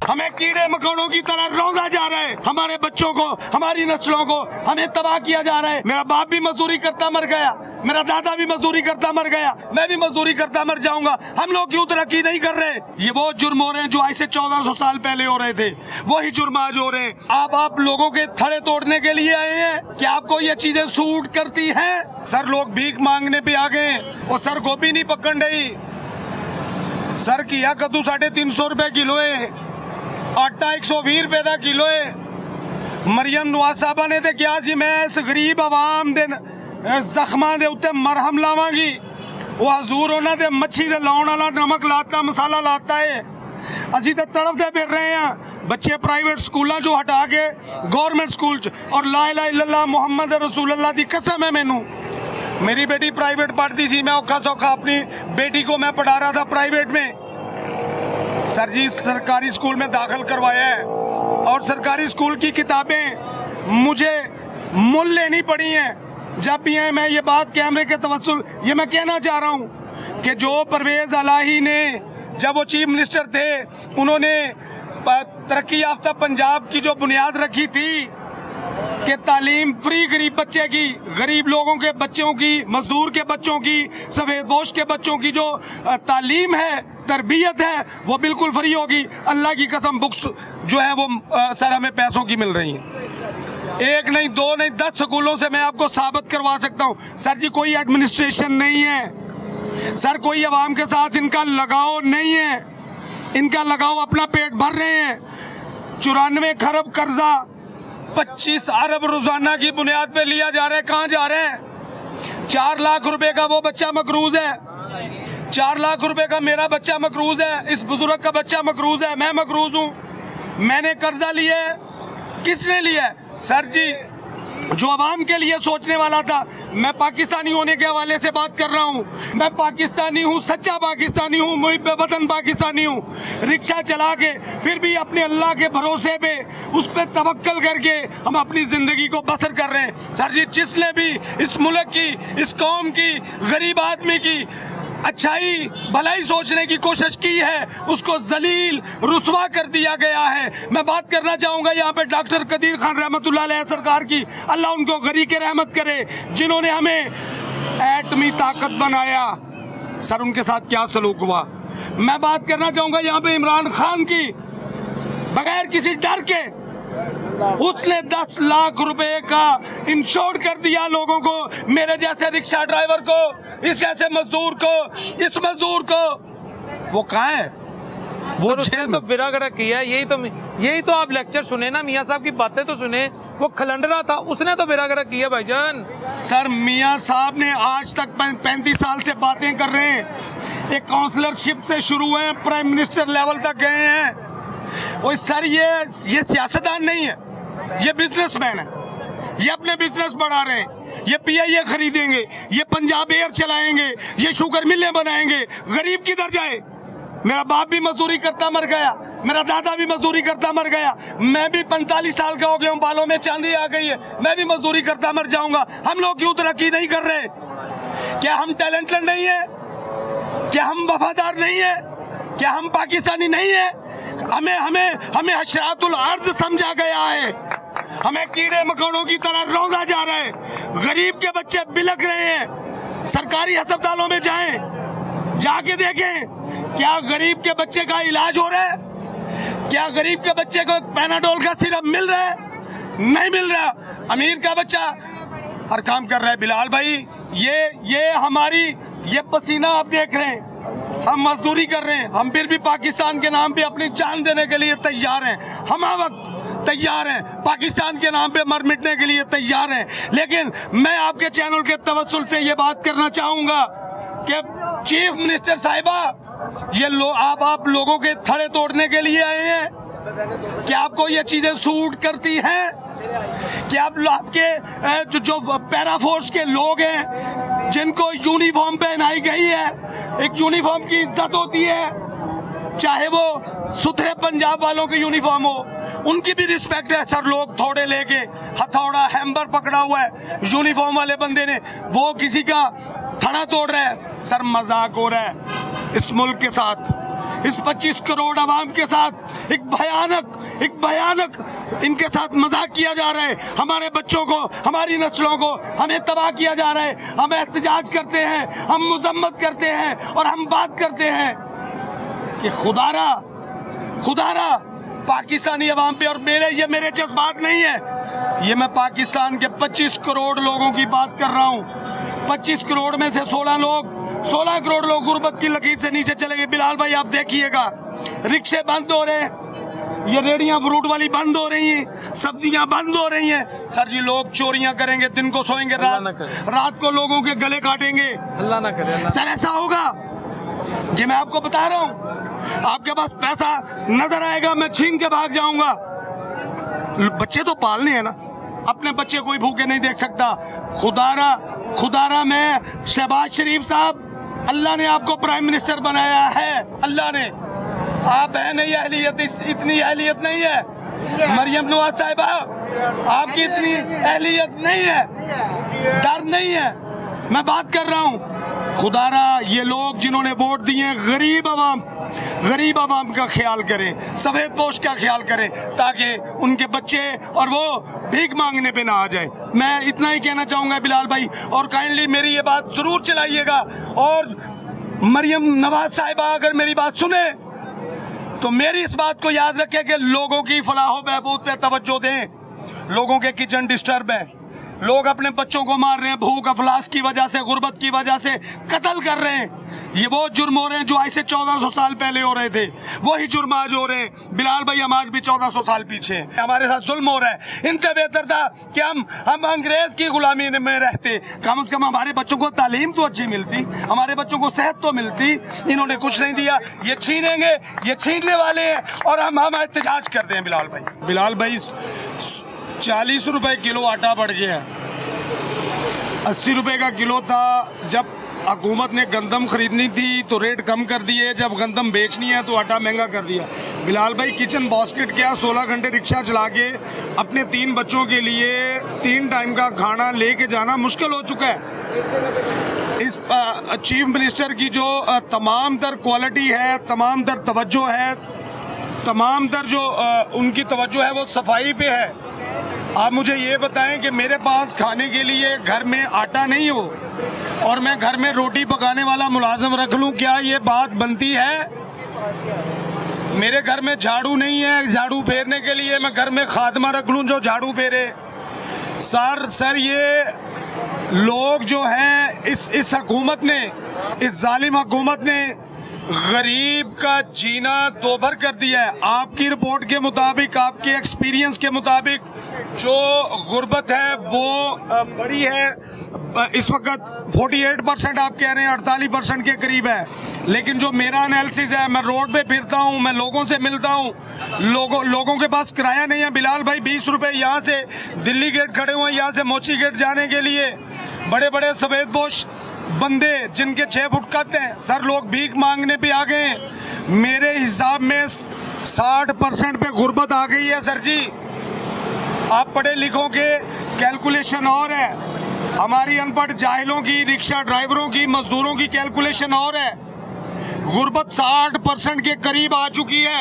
हमें कीड़े मकोड़ों की तरह रौंदा जा रहा है। हमारे बच्चों को, हमारी नस्लों को हमें तबाह किया जा रहा है। मेरा बाप भी मजदूरी करता मर गया, मेरा दादा भी मजदूरी करता मर गया, मैं भी मजदूरी करता मर जाऊंगा। हम लोग क्यों तरक्की नहीं कर रहे? ये वो जुर्म हो रहे हैं जो आज से 1400 साल पहले हो रहे थे, वही जुर्म आज हो रहे हैं। आप लोगों के थड़े तोड़ने के लिए आए हैं। क्या आपको ये चीजें सूट करती हैं? सर, लोग भीख मांगने पे आ गए और सर गोभी नहीं पकड़ रही। सर किया कद्दू 350 रुपए किलो है, आटा 120 रुपए का किलो है। मरियम नवाज साहबा ने तो क्या जी, मैं इस गरीब आवाम दे जख्मां दे उत्ते मरहम लावांगी। वो हजूर उन्हां दे मच्छी दे लाउण वाला नमक लाता, मसाला लाता है। असी तो तड़फते फिर रहे हैं। बच्चे प्राइवेट स्कूलों चो हटा के गवर्नमेंट स्कूल च, और ला इलाहा इल्लल्लाह मुहम्मद रसूलुल्लाह दी कसम है मैनू। मेरी बेटी प्राइवेट पढ़ती थी, मैं औखा सौखा अपनी बेटी को मैं पढ़ा रहा था प्राइवेट में। सर जी सरकारी स्कूल में दाखिल करवाया है और सरकारी स्कूल की किताबें मुझे मुल लेनी पड़ी हैं। जब भी है मैं ये बात कैमरे के तवस्सुल ये मैं कहना चाह रहा हूँ कि जो परवेज इलाही ने जब वो चीफ मिनिस्टर थे, उन्होंने तरक्की याफ्ता पंजाब की जो बुनियाद रखी थी कि तालीम फ्री गरीब बच्चे की, गरीब लोगों के बच्चों की, मजदूर के बच्चों की, सफेदपोश के बच्चों की जो तालीम है, तरबियत है, वो बिल्कुल फ्री होगी। अल्लाह की कसम बुक्स जो है वो सर हमें पैसों की मिल रही हैं। एक नहीं, दो नहीं, 10 स्कूलों से मैं आपको साबित करवा सकता हूँ। सर जी कोई एडमिनिस्ट्रेशन नहीं है, सर कोई अवाम के साथ इनका लगाव नहीं है। इनका लगाव अपना पेट भर रहे हैं। 94 खरब कर्जा 25 अरब रोजाना की बुनियाद पे लिया जा रहा है। कहाँ जा रहे हैं? 4 लाख रुपए का वो बच्चा मकरूज है, 4 लाख रुपए का मेरा बच्चा मकरूज है, इस बुजुर्ग का बच्चा मकरूज है, मैं मकरूज हूँ। मैंने कर्जा लिया है, किसने लिया है? सर जी जो अवाम के लिए सोचने वाला था। मैं पाकिस्तानी होने के हवाले से बात कर रहा हूँ। मैं पाकिस्तानी हूँ, सच्चा पाकिस्तानी हूँ, मुहिब वतन पाकिस्तानी हूँ। रिक्शा चला के फिर भी अपने अल्लाह के भरोसे पे, उस पे तवक्कल करके हम अपनी जिंदगी को बसर कर रहे हैं। सर जी जिसने भी इस मुल्क की, इस कौम की, गरीब आदमी की अच्छाई भलाई सोचने की कोशिश की है, उसको जलील रुसवा कर दिया गया है। मैं बात करना चाहूँगा यहाँ पे डॉक्टर कदीर खान रहमतुल्लाह अलैह सरकार की, अल्लाह उनको गरीक रहमत करे, जिन्होंने हमें एटमी ताकत बनाया। सर उनके साथ क्या सलूक हुआ? मैं बात करना चाहूँगा यहाँ पे इमरान खान की, बगैर किसी डर के उसने 10 लाख रुपए का इंश्योर कर दिया लोगों को, मेरे जैसे रिक्शा ड्राइवर को, इस जैसे मजदूर को, इस मजदूर को। वो कहाँ है? वो जेल में। तो बिरागड़ा किया। यही तो आप लेक्चर सुने ना, मियाँ साहब की बातें तो सुने। वो खलंडरा था, उसने तो बिरागड़ा किया भाईजान। सर मियाँ साहब ने आज तक 35 साल से बातें कर रहे हैं। एक काउंसलरशिप से शुरू हुए, प्राइम मिनिस्टर लेवल तक गए हैं। वो सर ये सियासतदान नहीं है, ये बिजनेसमैन है। ये अपने बिजनेस बढ़ा रहे हैं। ये PIA खरीदेंगे, ये पंजाब एयर चलाएंगे, ये शुगर मिलें बनाएंगे। गरीब किधर जाए? मेरा बाप भी मजदूरी करता मर गया, मेरा दादा भी मजदूरी करता मर गया, मैं भी 45 साल का हो गया हूँ, बालों में चांदी आ गई है, मैं भी मजदूरी करता मर जाऊंगा। हम लोग क्यों तरक्की नहीं कर रहे? क्या हम टैलेंटेड नहीं है? क्या हम वफादार नहीं है? क्या हम पाकिस्तानी नहीं है? हमें हशरातुल अर्ज समझा गया है। हमें कीड़े मकोड़ों की तरह रौंदा जा रहा है। गरीब के बच्चे बिलख रहे हैं। सरकारी अस्पतालों में जाएं, जाके देखें क्या गरीब के बच्चे का इलाज हो रहा है? क्या गरीब के बच्चे को पैनाडोल का सिरप मिल रहा है? नहीं मिल रहा। अमीर का बच्चा हर काम कर रहा है। बिलाल भाई ये हमारी ये पसीना आप देख रहे हैं, हम मजदूरी कर रहे हैं, हम फिर भी पाकिस्तान के नाम पे अपनी जान देने के लिए तैयार हैं। हम वक्त तैयार हैं, पाकिस्तान के नाम पे मर मिटने के लिए तैयार हैं। लेकिन मैं आपके चैनल के तवस्सुल से ये बात करना चाहूंगा कि चीफ मिनिस्टर साहिबा, ये आप लोगों के थड़े तोड़ने के लिए आए हैं। क्या आपको ये चीजें सूट करती हैं? क्या आपके जो पैरा फोर्स के लोग हैं, जिनको यूनिफॉर्म पहनाई गई है, एक यूनिफॉर्म की इज्जत होती है, चाहे वो सुथरे पंजाब वालों की यूनिफॉर्म हो, उनकी भी रिस्पेक्ट है। सर लोग थोड़े लेके हथौड़ा हैम्बर पकड़ा हुआ है यूनिफॉर्म वाले बंदे ने, वो किसी का थड़ा तोड़ रहा है। सर मजाक हो रहा है इस मुल्क के साथ। इस 25 करोड़ आवाम के साथ एक भयानक इनके साथ मजाक किया जा रहा है। हमारे बच्चों को, हमारी नस्लों को हमें तबाह किया जा रहा है। हम एहतजाज करते हैं, हम मुजम्मत करते हैं और हम बात करते हैं कि खुदारा पाकिस्तानी अवाम पे, और ये मेरे जज्बात नहीं है, ये मैं पाकिस्तान के 25 करोड़ लोगों की बात कर रहा हूँ। 25 करोड़ में से 16 करोड़ लोग गुर्बत की लकीर से नीचे चले गए। बिलाल भाई आप देखिएगा, रिक्शे बंद हो रहे हैं, ये रेडियां फ्रूट वाली बंद हो रही हैं, सब्जियां बंद हो रही हैं। सर जी लोग चोरियां करेंगे, दिन को सोएंगे, रात को लोगों के गले काटेंगे। अल्लाह ना करे। सर ऐसा होगा? ये मैं आपको बता रहा हूँ, आपके पास पैसा नजर आएगा, मैं छीन के भाग जाऊंगा। बच्चे तो पालने हैं ना, अपने बच्चे कोई भूखे नहीं देख सकता। खुदारा में शहबाज शरीफ साहब, अल्लाह ने आपको प्राइम मिनिस्टर बनाया है, अल्लाह ने। आप है नहीं अहलियत, इतनी अहलियत नहीं है। मरियम नवाज साहिबा, आपकी इतनी अहलियत नहीं है, डर नहीं है। मैं बात कर रहा हूँ खुदारा, ये लोग जिन्होंने वोट दिए, गरीब आवाम का ख्याल करें, सफेद पोश का ख्याल करें, ताकि उनके बच्चे और वो भीख मांगने पे ना आ जाए। मैं इतना ही कहना चाहूंगा बिलाल भाई, और काइंडली मेरी ये बात जरूर चलाइएगा। और मरियम नवाज साहिबा अगर मेरी बात सुने तो मेरी इस बात को याद रखें कि लोगों की फलाह बहबूद पे तवज्जो दें। लोगों के किचन डिस्टर्ब है, लोग अपने बच्चों को मार रहे हैं, भूख अफलास की वजह से, गुर्बत की वजह से कत्ल कर रहे हैं। ये वो जुर्म हो रहे हैं जो आज से 1400 साल पहले हो रहे थे, वही जुर्म आज हो रहे हैं। बिलाल भाई हम आज भी 1400 साल पीछे हैं, हमारे साथ जुल्म हो रहा है। इनसे बेहतर था कि हम अंग्रेज की गुलामी में रहते, कम से कम हमारे बच्चों को तालीम तो अच्छी मिलती, हमारे बच्चों को सेहत तो मिलती। इन्होंने कुछ नहीं दिया, ये छीनेंगे, ये छीनने वाले हैं, और हम एहतजाज करते हैं। बिलाल भाई 40 रुपए किलो आटा बढ़ गया, 80 रुपए का किलो था। जब हुकूमत ने गंदम खरीदनी थी तो रेट कम कर दिए, जब गंदम बेचनी है तो आटा महंगा कर दिया। बिलाल भाई किचन बास्केट क्या 16 घंटे रिक्शा चला के अपने 3 बच्चों के लिए 3 टाइम का खाना लेके जाना मुश्किल हो चुका है। इस चीफ मिनिस्टर की जो तमाम तर क्वालिटी है, तमाम तर तवज्जो है, तमाम तर जो उनकी तवज्जो है वो सफाई पे है। आप मुझे ये बताएं कि मेरे पास खाने के लिए घर में आटा नहीं हो और मैं घर में रोटी पकाने वाला मुलाजिम रख लूं, क्या ये बात बनती है? मेरे घर में झाड़ू नहीं है, झाड़ू फेरने के लिए मैं घर में खादमा रख लूं जो झाड़ू फेरे। सर ये लोग जो हैं, इस हुकूमत ने, इस जालिम हुकूमत ने गरीब का जीना दोभर कर दिया है। आपकी रिपोर्ट के मुताबिक, आपके एक्सपीरियंस के मुताबिक जो गुर्बत है वो बड़ी है। इस वक्त 48% आप कह रहे हैं, 48% के करीब है। लेकिन जो मेरा एनालिसिस है, मैं रोड पे फिरता हूँ, मैं लोगों से मिलता हूँ, लोगों के पास किराया नहीं है। बिलाल भाई 20 रुपए यहाँ से दिल्ली गेट खड़े हुए हैं, यहाँ से मोची गेट जाने के लिए। बड़े बड़े सफेद पोश बंदे जिनके 6 फुट कद हैं, सर लोग भीख मांगने पे आ गए हैं। मेरे हिसाब में 60% पे गुर्बत आ गई है सर जी। आप पढ़े लिखों के कैलकुलेशन और है, हमारी अनपढ़ जाहिलों की, रिक्शा ड्राइवरों की, मजदूरों की कैलकुलेशन और है। गुर्बत 60% के करीब आ चुकी है।